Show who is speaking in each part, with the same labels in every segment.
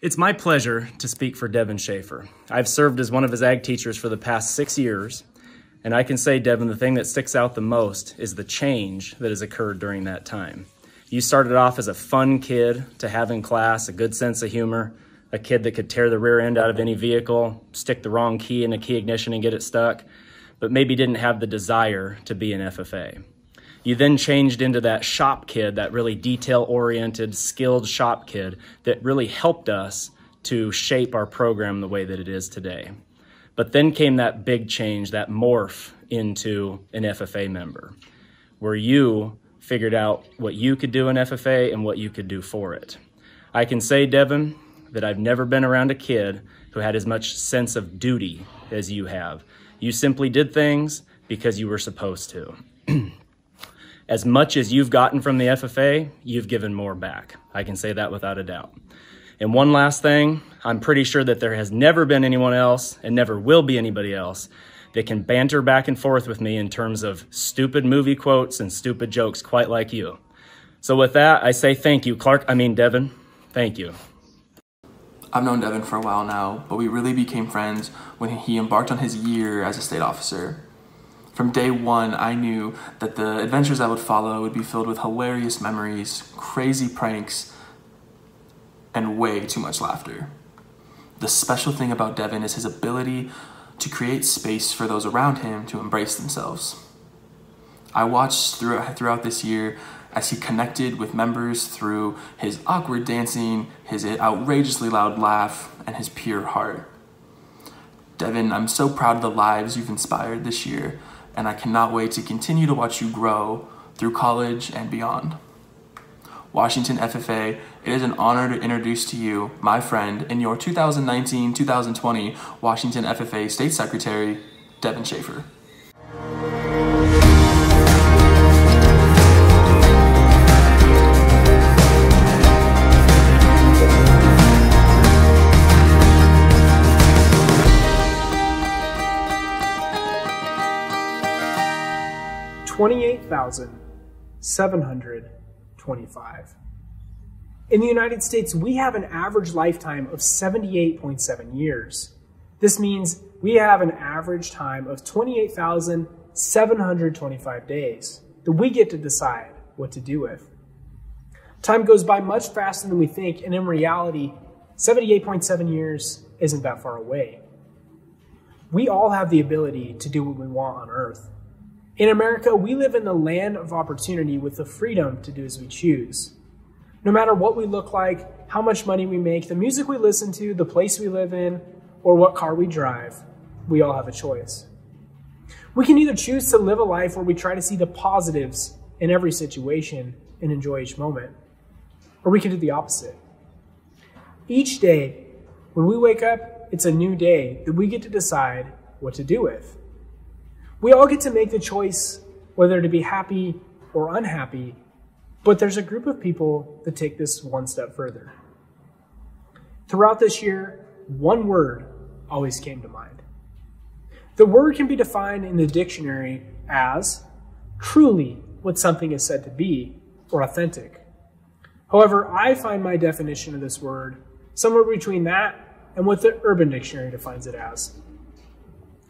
Speaker 1: It's my pleasure to speak for Devin Schafer. I've served as one of his ag teachers for the past 6 years, and I can say, Devin, the thing that sticks out the most is the change that has occurred during that time. You started off as a fun kid to have in class, a good sense of humor, a kid that could tear the rear end out of any vehicle, stick the wrong key in a key ignition and get it stuck, but maybe didn't have the desire to be an FFA. You then changed into that shop kid, that really detail-oriented, skilled shop kid that really helped us to shape our program the way that it is today. But then came that big change, that morph into an FFA member, where you figured out what you could do in FFA and what you could do for it. I can say, Devin, that I've never been around a kid who had as much sense of duty as you have. You simply did things because you were supposed to. As much as you've gotten from the FFA, you've given more back. I can say that without a doubt. And one last thing, I'm pretty sure that there has never been anyone else and never will be anybody else that can banter back and forth with me in terms of stupid movie quotes and stupid jokes quite like you. So with that, I say thank you, Devin. Thank you.
Speaker 2: I've known Devin for a while now, but we really became friends when he embarked on his year as a state officer. From day one, I knew that the adventures that would follow would be filled with hilarious memories, crazy pranks, and way too much laughter. The special thing about Devin is his ability to create space for those around him to embrace themselves. I watched throughout this year as he connected with members through his awkward dancing, his outrageously loud laugh, and his pure heart. Devin, I'm so proud of the lives you've inspired this year, and I cannot wait to continue to watch you grow through college and beyond. Washington FFA, it is an honor to introduce to you my friend and your 2019-2020 Washington FFA State Secretary, Devin Schafer.
Speaker 3: $28,725. In the United States, we have an average lifetime of 78.7 years. This means we have an average time of 28,725 days that we get to decide what to do with. Time goes by much faster than we think, and in reality, 78.7 years isn't that far away. We all have the ability to do what we want on Earth. In America, we live in the land of opportunity with the freedom to do as we choose. No matter what we look like, how much money we make, the music we listen to, the place we live in, or what car we drive, we all have a choice. We can either choose to live a life where we try to see the positives in every situation and enjoy each moment, or we can do the opposite. Each day, when we wake up, it's a new day that we get to decide what to do with. We all get to make the choice whether to be happy or unhappy, but there's a group of people that take this one step further. Throughout this year, one word always came to mind. The word can be defined in the dictionary as truly what something is said to be or authentic. However, I find my definition of this word somewhere between that and what the Urban Dictionary defines it as.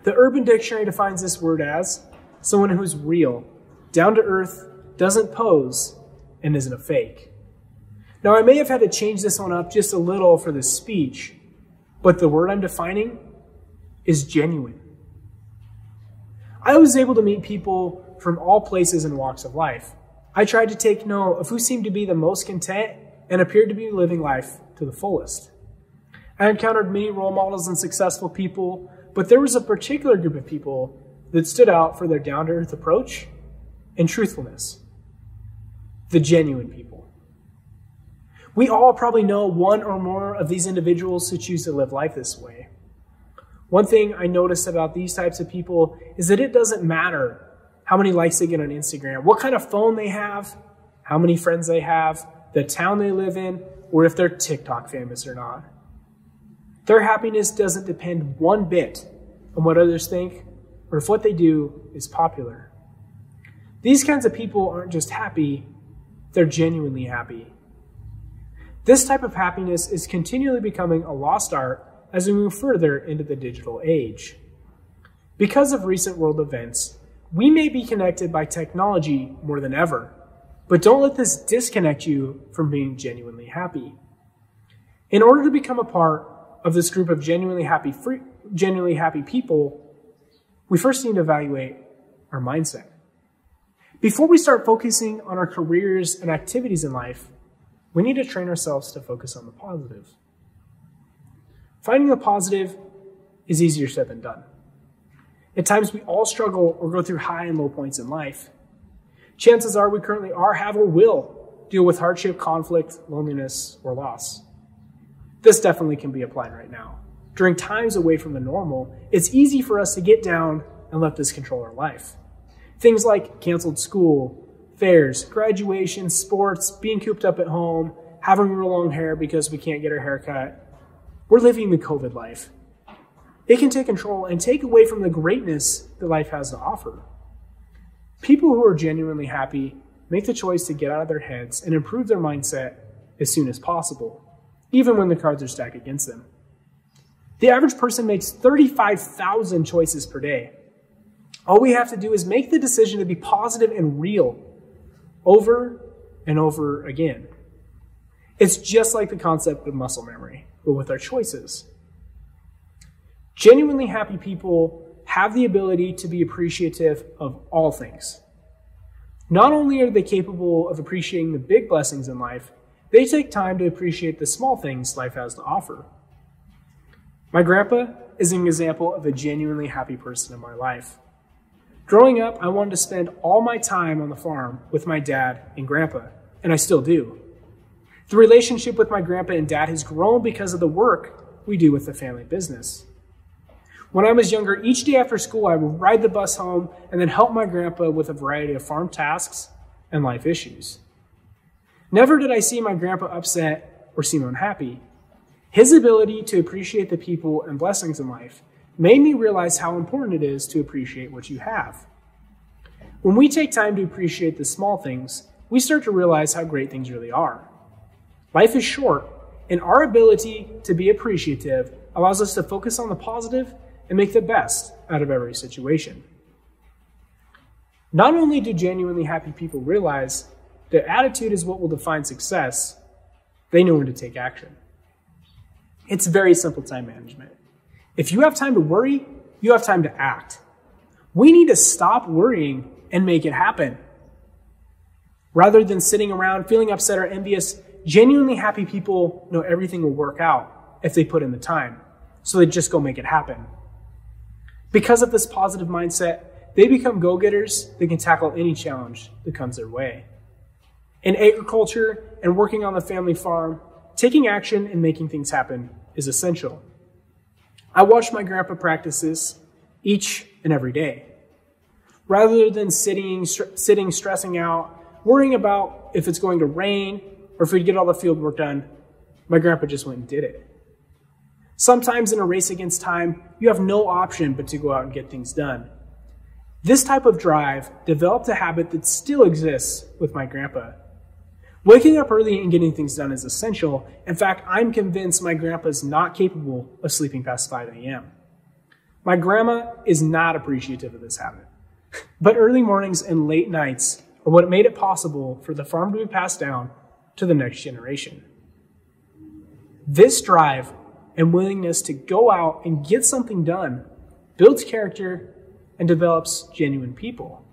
Speaker 3: The Urban Dictionary defines this word as someone who's real, down to earth, doesn't pose, and isn't a fake. Now, I may have had to change this one up just a little for this speech, but the word I'm defining is genuine. I was able to meet people from all places and walks of life. I tried to take note of who seemed to be the most content and appeared to be living life to the fullest. I encountered many role models and successful people, but there was a particular group of people that stood out for their down-to-earth approach and truthfulness. The genuine people. We all probably know one or more of these individuals who choose to live life this way. One thing I noticed about these types of people is that it doesn't matter how many likes they get on Instagram, what kind of phone they have, how many friends they have, the town they live in, or if they're TikTok famous or not. Their happiness doesn't depend one bit on what others think or if what they do is popular. These kinds of people aren't just happy, they're genuinely happy. This type of happiness is continually becoming a lost art as we move further into the digital age. Because of recent world events, we may be connected by technology more than ever, but don't let this disconnect you from being genuinely happy. In order to become a part of this group of genuinely happy people, we first need to evaluate our mindset. Before we start focusing on our careers and activities in life, we need to train ourselves to focus on the positive. Finding the positive is easier said than done. At times, we all struggle or go through high and low points in life. Chances are we currently are, have, or will deal with hardship, conflict, loneliness, or loss. This definitely can be applied right now. During times away from the normal, it's easy for us to get down and let this control our life. Things like canceled school, fairs, graduation, sports, being cooped up at home, having real long hair because we can't get our hair cut. We're living the COVID life. It can take control and take away from the greatness that life has to offer. People who are genuinely happy make the choice to get out of their heads and improve their mindset as soon as possible, even when the cards are stacked against them. The average person makes 35,000 choices per day. All we have to do is make the decision to be positive and real over and over again. It's just like the concept of muscle memory, but with our choices. Genuinely happy people have the ability to be appreciative of all things. Not only are they capable of appreciating the big blessings in life, they take time to appreciate the small things life has to offer. My grandpa is an example of a genuinely happy person in my life. Growing up, I wanted to spend all my time on the farm with my dad and grandpa, and I still do. The relationship with my grandpa and dad has grown because of the work we do with the family business. When I was younger, each day after school, I would ride the bus home and then help my grandpa with a variety of farm tasks and life issues. Never did I see my grandpa upset or seem unhappy. His ability to appreciate the people and blessings in life made me realize how important it is to appreciate what you have. When we take time to appreciate the small things, we start to realize how great things really are. Life is short, and our ability to be appreciative allows us to focus on the positive and make the best out of every situation. Not only do genuinely happy people realize that attitude is what will define success, they know when to take action. It's very simple time management. If you have time to worry, you have time to act. We need to stop worrying and make it happen. Rather than sitting around feeling upset or envious, genuinely happy people know everything will work out if they put in the time, so they just go make it happen. Because of this positive mindset, they become go-getters that can tackle any challenge that comes their way. In agriculture and working on the family farm, taking action and making things happen is essential. I watch my grandpa practice this each and every day. Rather than sitting, stressing out, worrying about if it's going to rain or if we get all the field work done, my grandpa just went and did it. Sometimes in a race against time, you have no option but to go out and get things done. This type of drive developed a habit that still exists with my grandpa. Waking up early and getting things done is essential. In fact, I'm convinced my grandpa is not capable of sleeping past 5 a.m. My grandma is not appreciative of this habit. But early mornings and late nights are what made it possible for the farm to be passed down to the next generation. This drive and willingness to go out and get something done builds character and develops genuine people.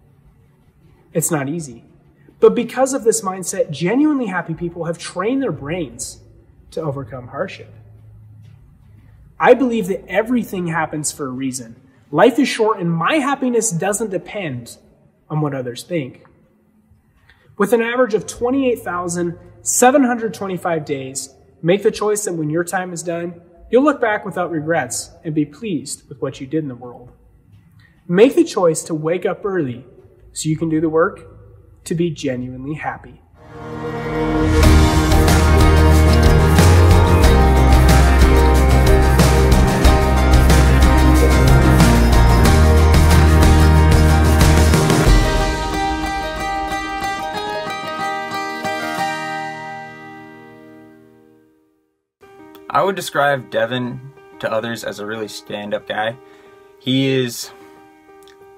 Speaker 3: It's not easy. But because of this mindset, genuinely happy people have trained their brains to overcome hardship. I believe that everything happens for a reason. Life is short, and my happiness doesn't depend on what others think. With an average of 28,725 days, make the choice that when your time is done, you'll look back without regrets and be pleased with what you did in the world. Make the choice to wake up early so you can do the work to be genuinely happy.
Speaker 4: I would describe Devin to others as a really stand-up guy. He is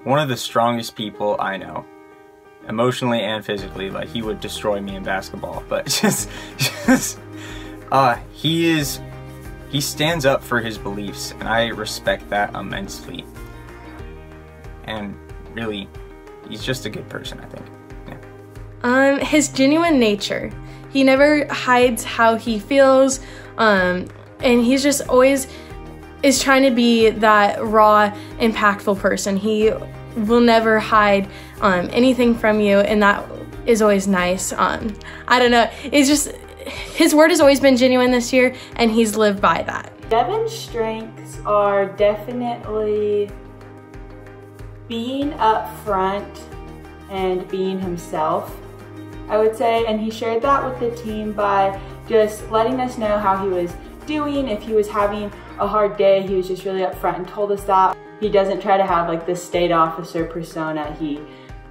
Speaker 4: one of the strongest people I know, emotionally and physically. Like, he would destroy me in basketball, but he stands up for his beliefs, and I respect that immensely. And really, he's just a good person, I think. Yeah.
Speaker 5: His genuine nature. He never hides how he feels, and he's just always is trying to be that raw, impactful person. He will never hide anything from you, and that is always nice. I don't know, it's just, his word has always been genuine this year, and he's lived by that.
Speaker 6: Devin's strengths are definitely being upfront and being himself, I would say, and he shared that with the team by just letting us know how he was doing. If he was having a hard day, he was just really upfront and told us that. He doesn't try to have like this state officer persona. He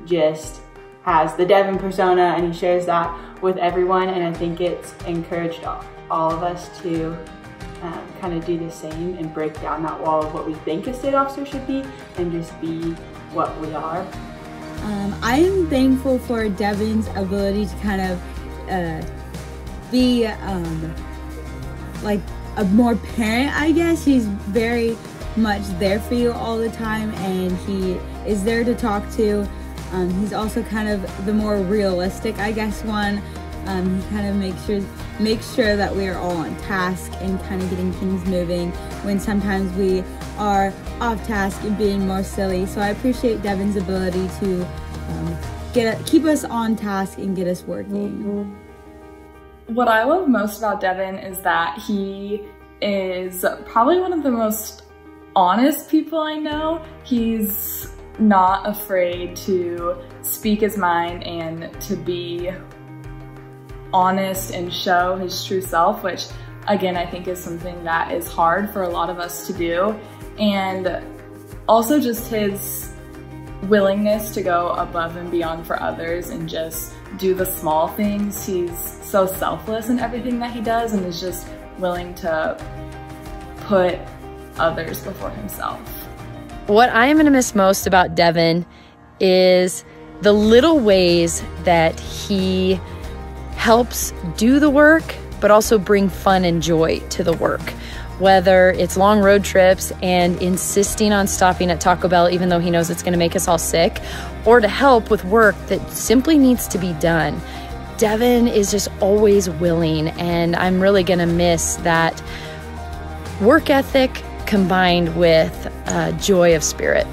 Speaker 6: just has the Devin persona, and he shares that with everyone, and I think it's encouraged all of us to kind of do the same and break down that wall of what we think a state officer should be and just be what we are.
Speaker 7: I am thankful for Devin's ability to kind of be like a more parent, I guess. He's very much there for you all the time, and he is there to talk to. He's also kind of the more realistic, I guess, one. He kind of makes sure that we are all on task and kind of getting things moving when sometimes we are off task and being more silly. So I appreciate Devin's ability to keep us on task and get us working.
Speaker 8: What I love most about Devin is that he is probably one of the most honest people I know. He's not afraid to speak his mind and to be honest and show his true self, which again, I think is something that is hard for a lot of us to do. And also just his willingness to go above and beyond for others and just do the small things. He's so selfless in everything that he does and is just willing to put others before himself.
Speaker 9: What I am gonna miss most about Devin is the little ways that he helps do the work, but also bring fun and joy to the work. Whether it's long road trips and insisting on stopping at Taco Bell even though he knows it's gonna make us all sick, or to help with work that simply needs to be done. Devin is just always willing, and I'm really gonna miss that work ethic combined with joy of spirit.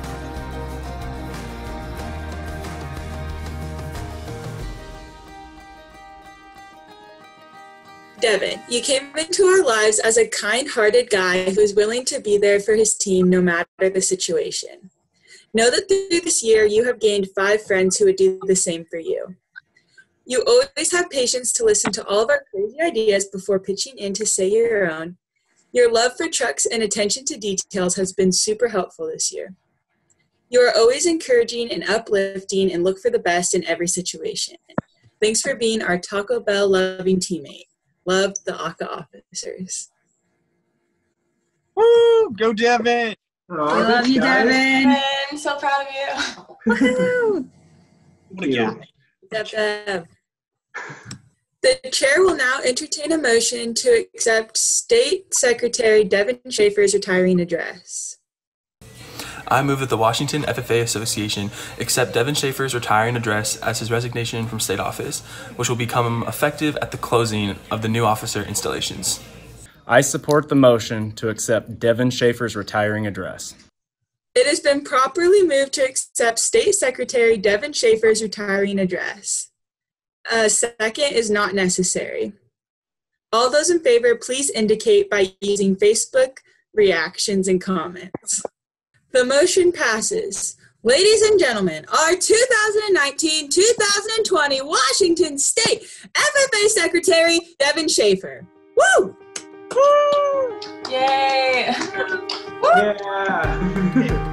Speaker 10: Devin, you came into our lives as a kind-hearted guy who is willing to be there for his team no matter the situation. Know that through this year, you have gained 5 friends who would do the same for you. You always have patience to listen to all of our crazy ideas before pitching in to say your own. Your love for trucks and attention to details has been super helpful this year. You are always encouraging and uplifting and look for the best in every situation. Thanks for being our Taco Bell loving teammate. Love, the ACA officers.
Speaker 4: Woo! Go Devin!
Speaker 7: I love you, Devin.
Speaker 8: I'm so proud of you.
Speaker 7: Woohoo!
Speaker 4: Yeah.
Speaker 10: Dev. The chair will now entertain a motion to accept State Secretary Devin Schafer's retiring address.
Speaker 2: I move that the Washington FFA Association accept Devin Schafer's retiring address as his resignation from state office, which will become effective at the closing of the new officer installations.
Speaker 1: I support the motion to accept Devin Schafer's retiring address.
Speaker 10: It has been properly moved to accept State Secretary Devin Schafer's retiring address. A second is not necessary. All those in favor, please indicate by using Facebook reactions and comments. The motion passes. Ladies and gentlemen, our 2019-2020 Washington State FFA Secretary, Devin Schafer. Woo!
Speaker 8: Woo! Yay!
Speaker 3: Yeah.